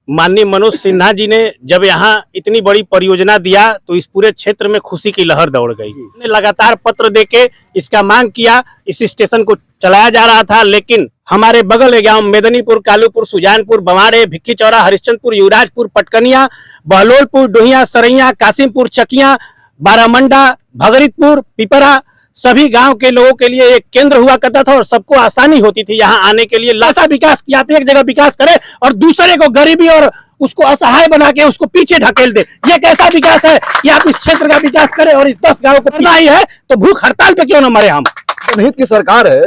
माननीय मनोज सिन्हा जी ने जब यहाँ इतनी बड़ी परियोजना दिया तो इस पूरे क्षेत्र में खुशी की लहर दौड़ गई। लगातार पत्र देके इसका मांग किया, इस स्टेशन को चलाया जा रहा था, लेकिन हमारे बगल के गांव मेदनीपुर, कालूपुर, सुजानपुर, बवाड़े, भिक्की चौरा, हरिश्चंदपुर, युवराजपुर, पटकनिया, बहलोलपुर, डोहिया, सरैया, कासिमपुर, चकिया, बारामंडा, भगरीतपुर, पिपरा, सभी गांव के लोगों के लिए एक केंद्र हुआ करता था और सबको आसानी होती थी यहाँ आने के लिए। लासा विकास की आप एक जगह विकास करें और दूसरे को गरीबी और उसको असहाय बना के उसको पीछे ढकेल दे, ये कैसा विकास है कि आप इस क्षेत्र का विकास करें और इस 10 गांव को करना ही है तो भूख हड़ताल पे क्यों न मरे हम। जनहित की सरकार है,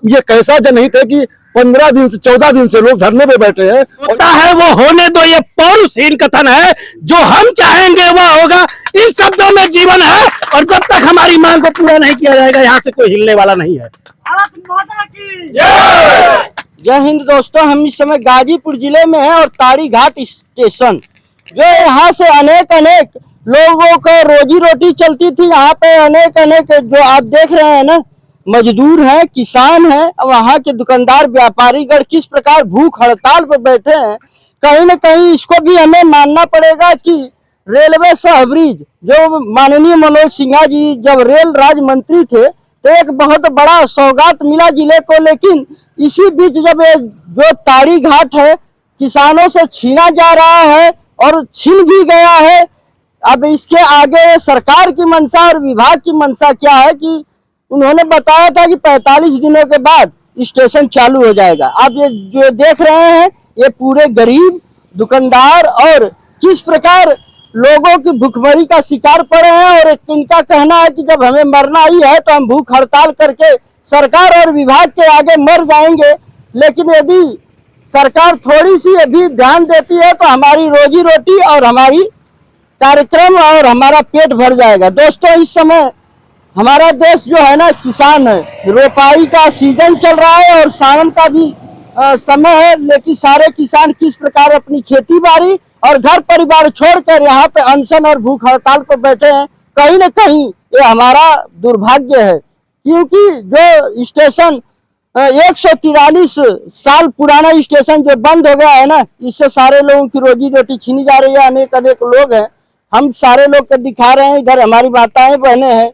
ये कैसा जनहित है कि 15 दिन से 14 दिन से लोग धरने पे बैठे हैं। होता है वो होने दो, ये पौरुषहीन कथन है, जो हम चाहेंगे वह होगा, इन शब्दों में जीवन है और जब तक हमारी मांग को पूरा नहीं किया जाएगा यहाँ से कोई हिलने वाला नहीं है। जय हिंद दोस्तों, हम इस समय गाजीपुर जिले में हैं और ताड़ी घाट स्टेशन जो यहाँ से अनेक लोगों को रोजी रोटी चलती थी, यहाँ पे अनेक जो आप देख रहे हैं ना, मजदूर हैं, किसान हैं, वहाँ के दुकानदार व्यापारीगण किस प्रकार भूख हड़ताल पर बैठे हैं। कहीं न कहीं इसको भी हमें मानना पड़ेगा कि रेलवे सहब्रिज जो माननीय मनोज सिन्हा जी जब रेल राज्य मंत्री थे तो एक बहुत बड़ा सौगात मिला जिले को, लेकिन इसी बीच जब जो ताड़ी घाट है किसानों से छीना जा रहा है और छीन भी गया है। अब इसके आगे सरकार की मंशा और विभाग की मंशा क्या है कि उन्होंने बताया था कि 45 दिनों के बाद स्टेशन चालू हो जाएगा। आप ये जो देख रहे हैं ये पूरे गरीब दुकानदार और किस प्रकार लोगों की भूखमरी का शिकार पड़े हैं और इनका कहना है कि जब हमें मरना ही है तो हम भूख हड़ताल करके सरकार और विभाग के आगे मर जाएंगे, लेकिन यदि सरकार थोड़ी सी अभी ध्यान देती है तो हमारी रोजी रोटी और हमारी कार्यक्रम और हमारा पेट भर जाएगा। दोस्तों, इस समय हमारा देश जो है ना किसान है, रोपाई का सीजन चल रहा है और सावन का भी समय है, लेकिन सारे किसान किस प्रकार अपनी खेती बाड़ी और घर परिवार छोड़कर यहाँ पे अनशन और भूख हड़ताल पर बैठे हैं। कहीं न कहीं ये हमारा दुर्भाग्य है, क्योंकि जो स्टेशन 143 साल पुराना स्टेशन जो बंद हो गया है ना, इससे सारे लोगों की रोजी रोटी छीनी जा रही है। अनेक लोग हैं, हम सारे लोग को दिखा रहे हैं, इधर हमारी माताएं बहनें हैं,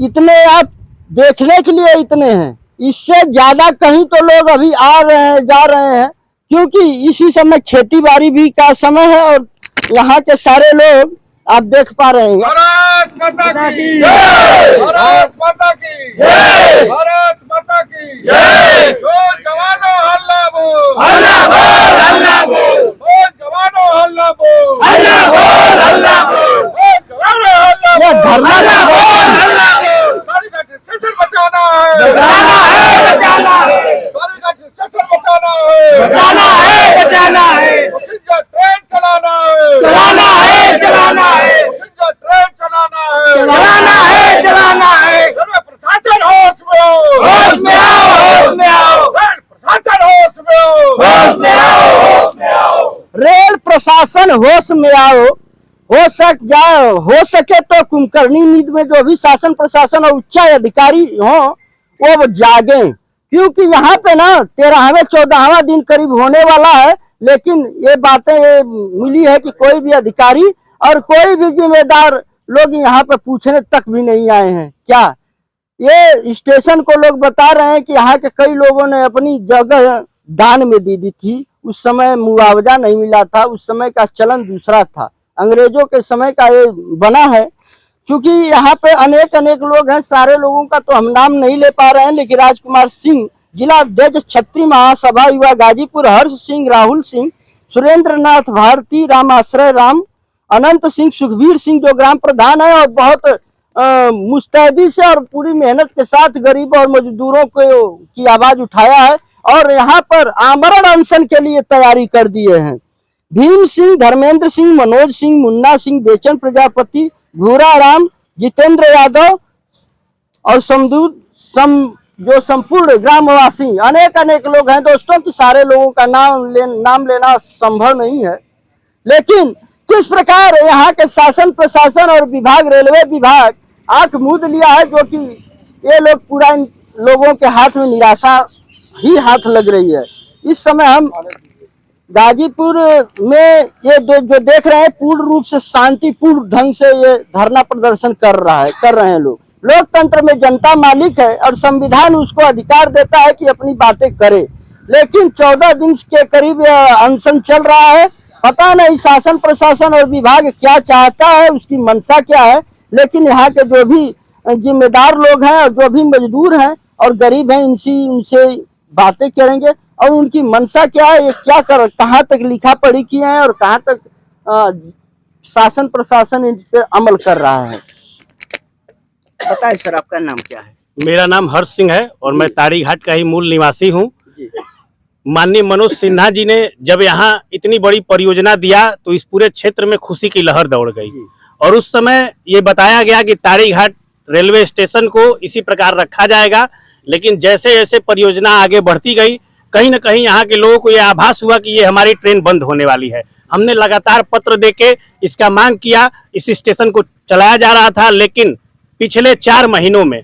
इतने आप देखने के लिए इतने हैं, इससे ज्यादा कहीं तो लोग अभी आ रहे हैं जा रहे हैं, क्योंकि इसी समय खेती बाड़ी भी का समय है और यहाँ के सारे लोग आप देख पा रहे हैं। भारत माता की जय, भारत माता की जय, भारत माता की जय। बोल जवानों हल्ला बोल, हल्ला बोल, हल्ला बोल, बोल जवानों हल्ला बोल, हल्ला बोल, हल्ला बोल, बोल जवानों हल्ला बोल, धरना बोल, हल्ला बोल। ताड़ी घाट स्टेशन बचाना है, बचाना है, बचाना है। ताड़ी घाट स्टेशन बचाना है, बचाना है, बचाना है। ट्रेन चलाना है, चलाना है, चलाना है। ट्रेन चलाना है, चलाना है, चलाना है। प्रशासन होश में आओ, होश में आओ, होश में आओ। प्रशासन होश में आओ, होश में आओ, होश में आओ। रेल प्रशासन होश में आओ, हो सके तो कुंभकर्णी नींद में जो भी शासन प्रशासन और उच्च अधिकारी हो वो जागे, क्योंकि यहाँ पे ना 13वां 14वां दिन करीब होने वाला है, लेकिन ये बातें मिली है कि कोई भी अधिकारी और कोई भी जिम्मेदार लोग यहाँ पे पूछने तक भी नहीं आए हैं। क्या ये स्टेशन को लोग बता रहे हैं कि यहाँ के कई लोगों ने अपनी जगह दान में दे दी थी, उस समय मुआवजा नहीं मिला था, उस समय का चलन दूसरा था, अंग्रेजों के समय का ये बना है। क्योंकि यहाँ पे अनेक लोग हैं, सारे लोगों का तो हम नाम नहीं ले पा रहे हैं, लेकिन राजकुमार सिंह जिला अध्यक्ष क्षत्रिय महासभा युवा गाजीपुर, हर्ष सिंह, राहुल सिंह, सुरेंद्र नाथ भारती, रामाश्रय राम, अनंत सिंह, सुखबीर सिंह जो ग्राम प्रधान है और बहुत मुस्तैदी से और पूरी मेहनत के साथ गरीबों और मजदूरों को की आवाज उठाया है और यहाँ पर आमरण अनशन के लिए तैयारी कर दिए हैं। भीम सिंह, धर्मेंद्र सिंह, मनोज सिंह, मुन्ना सिंह, बेचन प्रजापति, भूरा राम, जितेंद्र यादव और जो संपूर्ण ग्रामवासी अनेक लोग हैं दोस्तों, कि सारे लोगों का नाम लेना संभव नहीं है। लेकिन किस प्रकार यहाँ के शासन प्रशासन और विभाग रेलवे विभाग आंख मूंद लिया है, जो कि ये लोग पूरा इन लोगों के हाथ में निराशा ही हाथ लग रही है। इस समय हम गाजीपुर में ये जो देख रहे हैं पूर्ण रूप से शांतिपूर्ण ढंग से ये धरना प्रदर्शन कर रहे हैं लोग। लोकतंत्र में जनता मालिक है और संविधान उसको अधिकार देता है कि अपनी बातें करे, लेकिन 14 दिन के करीब अनशन चल रहा है। पता नहीं शासन प्रशासन और विभाग क्या चाहता है, उसकी मंशा क्या है, लेकिन यहाँ के जो भी जिम्मेदार लोग हैं और जो भी मजदूर हैं और गरीब हैं इनसे बातें करेंगे और उनकी मंशा क्या है, ये क्या कहाँ तक लिखा पढ़ी किए हैं और कहाँ तक शासन प्रशासन इन पर अमल कर रहा है। बताइए सर, आपका नाम क्या है? मेरा नाम हर्ष सिंह है और मैं ताड़ी घाट का ही मूल निवासी हूँ। माननीय मनोज सिन्हा जी ने जब यहाँ इतनी बड़ी परियोजना दिया तो इस पूरे क्षेत्र में खुशी की लहर दौड़ गई और उस समय ये बताया गया कि ताड़ी घाट रेलवे स्टेशन को इसी प्रकार रखा जाएगा। लेकिन जैसे जैसे परियोजना आगे बढ़ती गई, कहीं ना कहीं यहाँ के लोगों को यह आभास हुआ कि ये हमारी ट्रेन बंद होने वाली है। हमने लगातार पत्र देके इसका मांग किया, इस स्टेशन को चलाया जा रहा था, लेकिन पिछले 4 महीनों में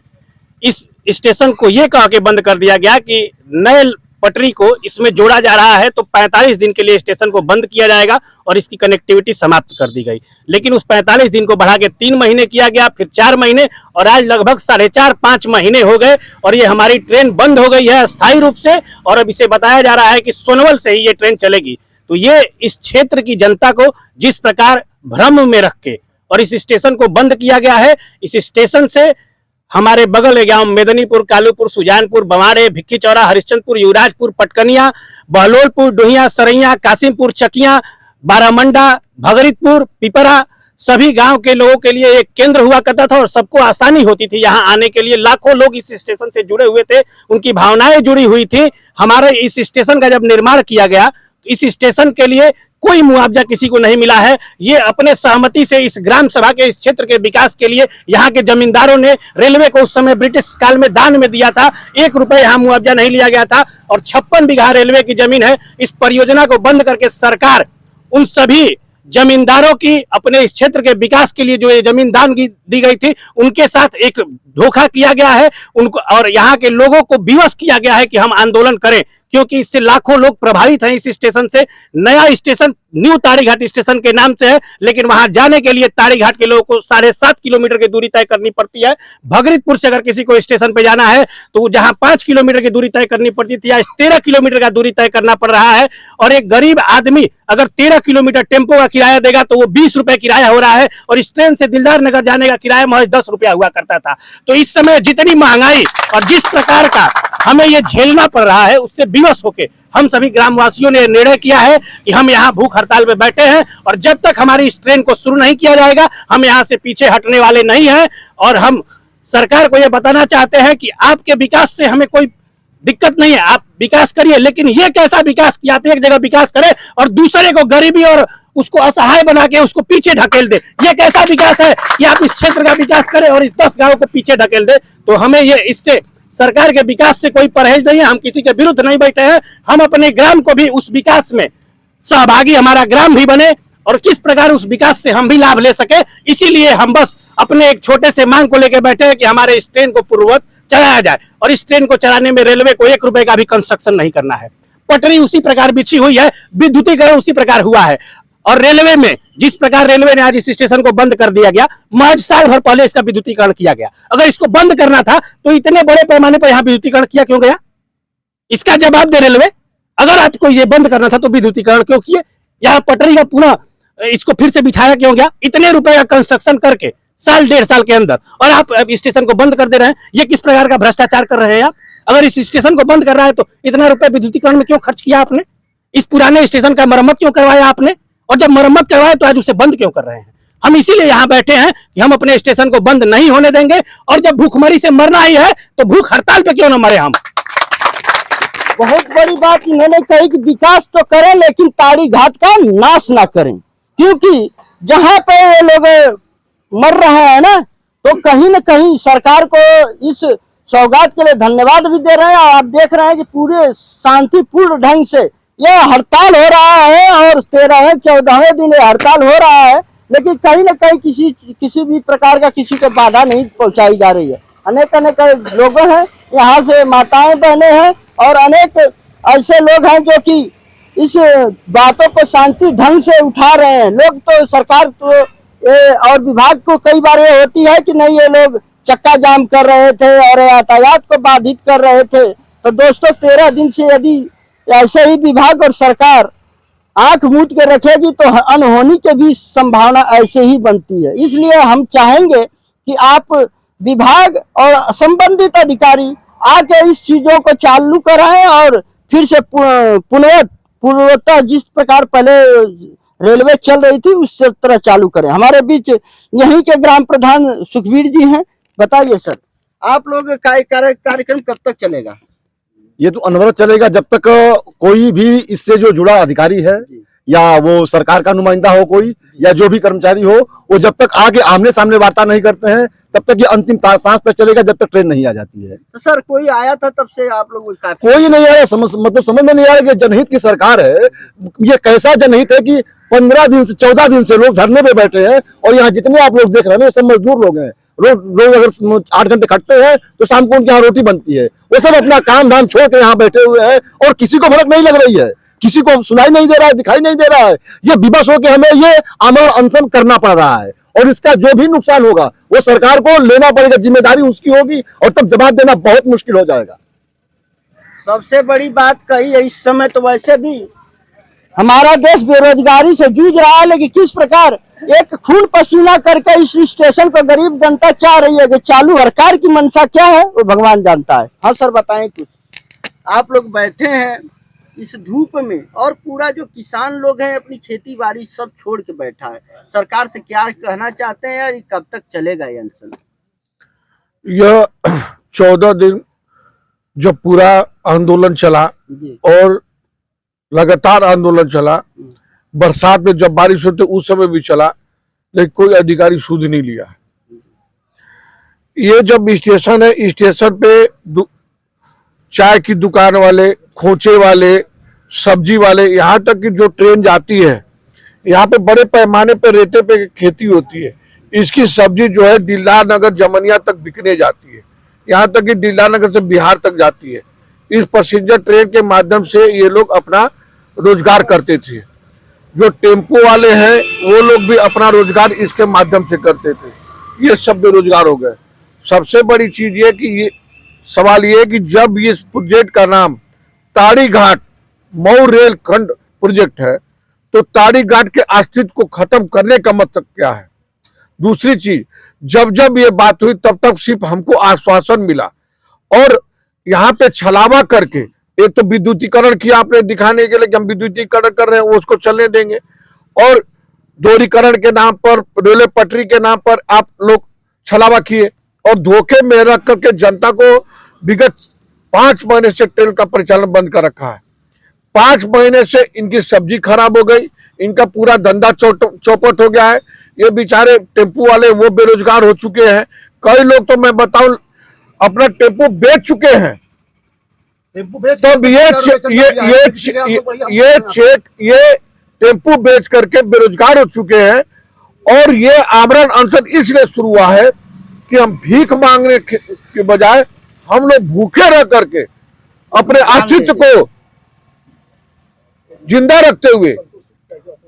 इस स्टेशन को ये कह के बंद कर दिया गया कि नए पटरी को इसमें जोड़ा जा रहा है तो 45 दिन के लिए स्टेशन को बंद किया जाएगा और इसकी कनेक्टिविटी समाप्त कर दी गई। लेकिन उस 45 दिन को बढ़ा के 3 महीने किया गया, फिर 4 महीने और आज लगभग 4.5-5 महीने हो गए और ये हमारी ट्रेन बंद हो गई है अस्थायी रूप से। और अब इसे बताया जा रहा है कि सोनवल से ही ये ट्रेन चलेगी। तो ये इस क्षेत्र की जनता को जिस प्रकार भ्रम में रख के और इस स्टेशन को बंद किया गया है, इस स्टेशन से हमारे बगल गांव मेदनीपुर, कालूपुर, सुजानपुर, बवाड़े, भिक्की चौरा, हरिश्चंदपुर, युवराजपुर, पटकनिया, बहलोलपुर, डोहिया, सरैया, कासिमपुर, चकिया, बारामंडा, भगरितपुर, पिपरा, सभी गांव के लोगों के लिए एक केंद्र हुआ करता था और सबको आसानी होती थी यहाँ आने के लिए। लाखों लोग इस स्टेशन से जुड़े हुए थे, उनकी भावनाएं जुड़ी हुई थी। हमारे इस स्टेशन का जब निर्माण किया गया तो इस स्टेशन के लिए कोई मुआवजा किसी को नहीं मिला है। ये अपने सहमति से इस ग्राम सभा के इस क्षेत्र के विकास के लिए यहाँ के जमींदारों ने रेलवे को उस समय ब्रिटिश काल में दान में दिया था। 1 रुपए यहाँ मुआवजा नहीं लिया गया था और 56 बीघा रेलवे की जमीन है। इस परियोजना को बंद करके सरकार उन सभी जमींदारों की अपने इस क्षेत्र के विकास के लिए जो ये जमीन दान की दी गई थी उनके साथ एक धोखा किया गया है उनको, और यहाँ के लोगों को विवश किया गया है कि हम आंदोलन करें, क्योंकि इससे लाखों लोग प्रभावित हैं। इस स्टेशन से नया स्टेशन न्यू ताड़ीघाट स्टेशन के नाम से है, लेकिन वहां जाने के लिए ताड़ीघाट के लोगों को 7.5 किलोमीटर की दूरी तय करनी पड़ती है। भगरितपुर से अगर किसी को स्टेशन पे जाना है तो जहां 5 किलोमीटर की दूरी तय करनी पड़ती थी, आज 13 किलोमीटर का दूरी तय करना पड़ रहा है। और एक गरीब आदमी अगर 13 किलोमीटर टेम्पो का किराया देगा तो वो 20 रुपए किराया हो रहा है और इस ट्रेन से दिलदार नगर जाने का किराया महज 10 रुपया हुआ करता था। तो इस समय जितनी महंगाई और जिस प्रकार का हमें ये झेलना पड़ रहा है उससे विवश होके हम सभी ग्रामवासियों ने निर्णय किया है कि हम यहाँ भूख हड़ताल पे बैठे हैं और जब तक हमारी इस ट्रेन को शुरू नहीं किया जाएगा हम यहाँ से पीछे हटने वाले नहीं हैं। और हम सरकार को ये बताना चाहते हैं कि आपके विकास से हमें कोई दिक्कत नहीं है, आप विकास करिए, लेकिन ये कैसा विकास कि आप एक जगह विकास करें और दूसरे को गरीबी और उसको असहाय बना के उसको पीछे ढकेल दे। ये कैसा विकास है कि आप इस क्षेत्र का विकास करें और इस 10 गांव को पीछे ढकेल दे। तो हमें ये इससे सरकार के विकास से कोई परहेज नहीं है, हम किसी के विरुद्ध नहीं बैठे हैं। हम अपने ग्राम को भी उस विकास में सहभागी, हमारा ग्राम भी बने और किस प्रकार उस विकास से हम भी लाभ ले सके, इसीलिए हम बस अपने एक छोटे से मांग को लेकर बैठे हैं कि हमारे इस ट्रेन को पूर्ववत चलाया जाए। और इस ट्रेन को चलाने में रेलवे को 1 रुपए का भी कंस्ट्रक्शन नहीं करना है। पटरी उसी प्रकार बिछी हुई है, विद्युतीकरण उसी प्रकार हुआ है। और रेलवे में जिस प्रकार रेलवे ने आज इस स्टेशन को बंद कर दिया गया, महज साल भर पहले इसका विद्युतीकरण किया गया। अगर इसको बंद करना था तो इतने बड़े पैमाने पर यहाँ विद्युतीकरण किया क्यों गया? इसका जवाब दे रेलवे। अगर आपको ये बंद करना था तो विद्युतीकरण क्यों किए? यहाँ पटरी का पूरा इसको फिर से बिछाया क्यों गया? इतने रुपए का कंस्ट्रक्शन करके साल 1.5 साल के अंदर, और आप स्टेशन को बंद कर दे रहे हैं। ये किस प्रकार का भ्रष्टाचार कर रहे हैं आप? अगर इस स्टेशन को बंद कर रहा है तो इतना रुपए विद्युतीकरण में क्यों खर्च किया आपने? इस पुराने स्टेशन का मरम्मत क्यों करवाया आपने? और जब मरम्मत करवाए तो आज उसे बंद क्यों कर रहे हैं? हम इसीलिए यहाँ बैठे हैं कि हम अपने स्टेशन को बंद नहीं होने देंगे और जब भूखमरी से मरना ही है तो भूख हड़ताल पे क्यों न मरे हम। बहुत बड़ी बात इन्होंने कही कि विकास तो करें लेकिन ताड़ी घाट का नाश ना करें, क्योंकि जहां पे ये लोग मर रहे हैं ना, तो कहीं न कहीं सरकार को इस सौगात के लिए धन्यवाद भी दे रहे हैं। और आप देख रहे हैं कि पूरे शांतिपूर्ण ढंग से यह हड़ताल हो रहा है और 13वें-14वें दिन हड़ताल हो रहा है, लेकिन कहीं न कहीं किसी भी प्रकार का किसी को बाधा नहीं पहुंचाई जा रही है। अनेक लोग हैं यहाँ से, माताएं बहनें हैं और अनेक ऐसे लोग हैं जो कि इस बातों को शांति ढंग से उठा रहे हैं। लोग तो सरकार तो और विभाग को कई बार ये होती है कि नहीं, ये लोग चक्का जाम कर रहे थे और यातायात को बाधित कर रहे थे। तो दोस्तों 13 दिन से यदि ऐसे ही विभाग और सरकार आंख मूंद के रखेगी तो अनहोनी की भी संभावना ऐसे ही बनती है। इसलिए हम चाहेंगे कि आप विभाग और संबंधित अधिकारी आके इस चीजों को चालू कराएं और फिर से पूर्वतः जिस प्रकार पहले रेलवे चल रही थी उस तरह चालू करें। हमारे बीच यहीं के ग्राम प्रधान सुखबीर जी हैं। बताइए सर, आप लोग कार्यक्रम कब तक चलेगा? ये तो अनवरत चलेगा जब तक कोई भी इससे जो जुड़ा अधिकारी है या वो सरकार का नुमाइंदा हो कोई या जो भी कर्मचारी हो, वो जब तक आगे आमने सामने वार्ता नहीं करते हैं तब तक ये अंतिम सांस तक चलेगा, जब तक ट्रेन नहीं आ जाती है। तो सर कोई आया था तब से आप लोग? कोई नहीं आया। मतलब समझ में नहीं आ रहा कि जनहित की सरकार है। ये कैसा जनहित है कि 15 दिन से 14 दिन से लोग धरने पे बैठे हैं और यहाँ जितने आप लोग देख रहे हैं ना, सब मजदूर लोग हैं। रोज अगर 8 घंटे खटते हैं तो शाम को उनके यहाँ रोटी बनती है। वो सब अपना काम धाम छोड़ के यहाँ बैठे हुए हैं और किसी को फर्क नहीं लग रही है, किसी को सुनाई नहीं दे रहा है, दिखाई नहीं दे रहा है। ये विवश होकर हमें ये आमरण अनशन करना पड़ रहा है और इसका जो भी नुकसान होगा वो सरकार को लेना पड़ेगा, जिम्मेदारी उसकी होगी और तब जवाब देना बहुत मुश्किल हो जाएगा। सबसे बड़ी बात कही है, इस समय तो वैसे भी हमारा देश बेरोजगारी से जूझ रहा है, लेकिन किस प्रकार एक खून पसीना करके इस स्टेशन को गरीब जनता चाह रही है कि चालू। सरकार की मंशा क्या है वो भगवान जानता है। हाँ सर बताएं कुछ। आप लोग बैठे हैं इस धूप में और पूरा जो किसान लोग हैं अपनी खेती बाड़ी सब छोड़ के बैठा है, सरकार से क्या कहना चाहते हैं और कब तक चलेगा ये अनशन? यह 14 दिन जब पूरा आंदोलन चला और लगातार आंदोलन चला, बरसात में जब बारिश होती उस समय भी चला, लेकिन कोई अधिकारी सुध नहीं लिया। ये जब स्टेशन है, स्टेशन पे चाय की दुकान वाले, खोचे वाले, सब्जी वाले, यहाँ तक कि जो ट्रेन जाती है, यहाँ पे बड़े पैमाने पे रेते पे खेती होती है। इसकी सब्जी जो है दिलदार नगर जमनिया तक बिकने जाती है, यहाँ तक कि दिलदार नगर से बिहार तक जाती है। इस पैसेंजर ट्रेन के माध्यम से ये लोग अपना रोजगार करते थे। जो टेम्पो वाले हैं वो लोग भी अपना रोजगार इसके माध्यम से करते थे। ये सब बेरोजगार हो गए। सबसे बड़ी चीज ये कि ये सवाल ये कि जब ये प्रोजेक्ट का नाम ताड़ी घाट मऊ रेल खंड प्रोजेक्ट है तो ताड़ी घाट के अस्तित्व को खत्म करने का मतलब क्या है? दूसरी चीज, जब जब ये बात हुई तब तक सिर्फ हमको आश्वासन मिला और यहाँ पे छलावा करके एक तो विद्युतीकरण किया आपने दिखाने के लिए कि हम विद्युतीकरण कर रहे हैं, वो उसको चलने देंगे, और दोहरीकरण के नाम पर, रेलवे पटरी के नाम पर आप लोग छलावा किए और धोखे में रख करके जनता को विगत 5 महीने से ट्रेन का परिचालन बंद कर रखा है। 5 महीने से इनकी सब्जी खराब हो गई, इनका पूरा धंधा चौपट हो गया है। ये बेचारे टेम्पू वाले वो बेरोजगार हो चुके हैं। कई लोग तो मैं बताऊं अपना टेम्पू बेच चुके हैं। तब ये टेम्पू बेच करके बेरोजगार हो चुके हैं और ये आमरण अनशन इसलिए शुरू हुआ है कि हम भीख मांगने के बजाय हम लोग भूखे रह करके अपने अस्तित्व को जिंदा रखते हुए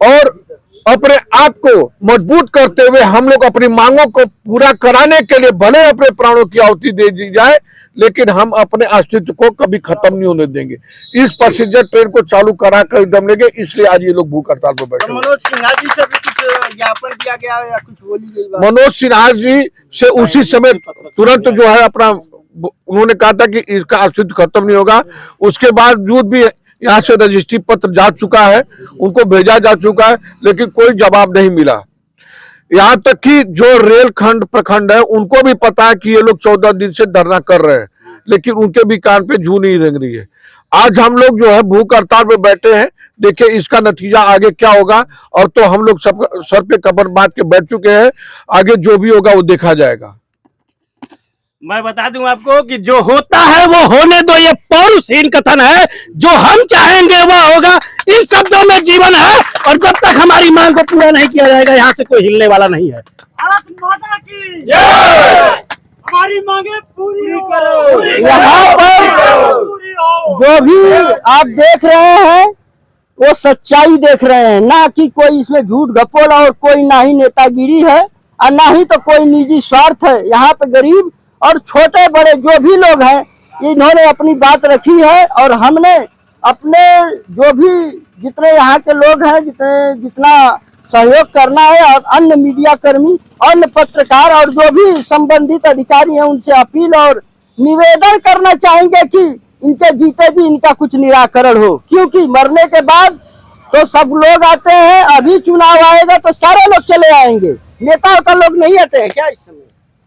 और अपने आप को मजबूत करते हुए हम लोग अपनी मांगों को पूरा कराने के लिए भले अपने प्राणों की आहुति दे दी जाए, लेकिन हम अपने अस्तित्व को कभी खत्म नहीं होने देंगे। इस पैसेंजर ट्रेन को चालू करा कर दम लेंगे, इसलिए आज ये लोग भूख हड़ताल पर बैठे। मनोज सिन्हा जी से भी कुछ ज्ञापन दिया गया या कुछ बोली गई? मनोज सिन्हा जी से उसी समय तुरंत जो है अपना उन्होंने कहा था कि इसका अस्तित्व खत्म नहीं होगा। उसके बावजूद भी यहाँ से रजिस्ट्री पत्र जा चुका है, उनको भेजा जा चुका है, लेकिन कोई जवाब नहीं मिला। यहाँ तक कि जो रेल खंड प्रखंड है उनको भी पता है कि ये लोग 14 दिन से धरना कर रहे हैं, लेकिन उनके भी कान पे जू नहीं रेंग रही है। आज हम लोग जो है भूख हड़ताल पे बैठे हैं, देखिए इसका नतीजा आगे क्या होगा। और तो हम लोग सब सर पे कबर बांध के बैठ चुके हैं, आगे जो भी होगा वो देखा जाएगा। मैं बता दूं आपको कि जो होता है वो होने दो, ये पौरुषहीन कथन है। जो हम चाहेंगे वो होगा, इन शब्दों में जीवन है। और जब तक हमारी मांग को पूरा नहीं किया जाएगा यहाँ से कोई हिलने वाला नहीं है। भारत माता की जय। हमारी मांगे पूरी करो। यहाँ पर जो भी आप देख रहे हैं वो सच्चाई देख रहे हैं, ना कि कोई इसमें झूठ घपोला और कोई ना ही नेतागिरी है और ना ही तो कोई निजी स्वार्थ है। यहाँ पे गरीब और छोटे बड़े जो भी लोग हैं इन्होंने अपनी बात रखी है और हमने अपने जो भी जितने यहाँ के लोग हैं जितना सहयोग करना है और अन्य मीडिया कर्मी, अन्य पत्रकार और जो भी संबंधित अधिकारी हैं उनसे अपील और निवेदन करना चाहेंगे कि इनके जीते जी इनका कुछ निराकरण हो, क्योंकि मरने के बाद तो सब लोग आते हैं, अभी चुनाव आएगा तो सारे लोग चले आएंगे, नेता का लोग नहीं आते हैं क्या इस समय?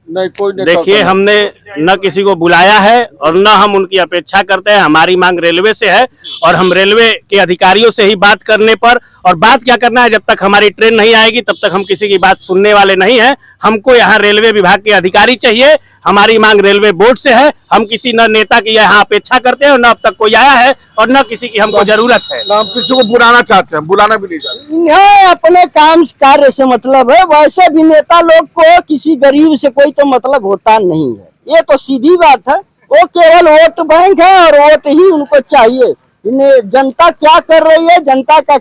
नहीं, कोई नेता देखिए, नहीं। हमने न किसी को बुलाया है और न हम उनकी अपेक्षा करते हैं। हमारी मांग रेलवे से है और हम रेलवे के अधिकारियों से ही बात करने पर, और बात क्या करना है, जब तक हमारी ट्रेन नहीं आएगी तब तक हम किसी की बात सुनने वाले नहीं हैं। हमको यहाँ रेलवे विभाग के अधिकारी चाहिए। हमारी मांग रेलवे बोर्ड से है। हम किसी न नेता की यहाँ अपेक्षा करते हैं और न अब तक कोई आया है और न किसी की हमको जरूरत है। ना हम किसी को बुलाना चाहते हैं, बुलाना भी नहीं चाहते। इन्हें अपने काम कार्य से मतलब है, वैसे भी नेता लोग को किसी गरीब से कोई तो मतलब होता नहीं है, ये तो सीधी बात है। वो केवल वोट बैंक है और वोट ही उनको चाहिए। इन्हें जनता क्या कर रही है, जनता का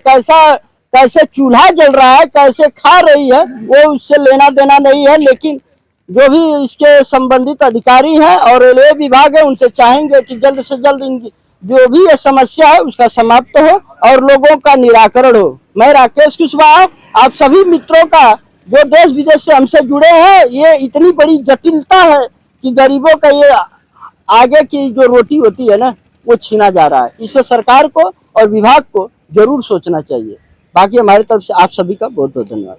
कैसे चूल्हा जल रहा है, कैसे खा रही है, वो उससे लेना देना नहीं है। लेकिन जो भी इसके संबंधित अधिकारी हैं और रेलवे विभाग है उनसे चाहेंगे कि जल्द से जल्द इनकी जो भी ये समस्या है उसका समाप्त हो और लोगों का निराकरण हो। मैं राकेश कुशवाहा आप सभी मित्रों का जो देश विदेश से हमसे जुड़े हैं, ये इतनी बड़ी जटिलता है कि गरीबों का ये आगे की जो रोटी होती है ना वो छीना जा रहा है। इस पर सरकार को और विभाग को जरूर सोचना चाहिए। बाकी हमारी तरफ से आप सभी का बहुत बहुत धन्यवाद।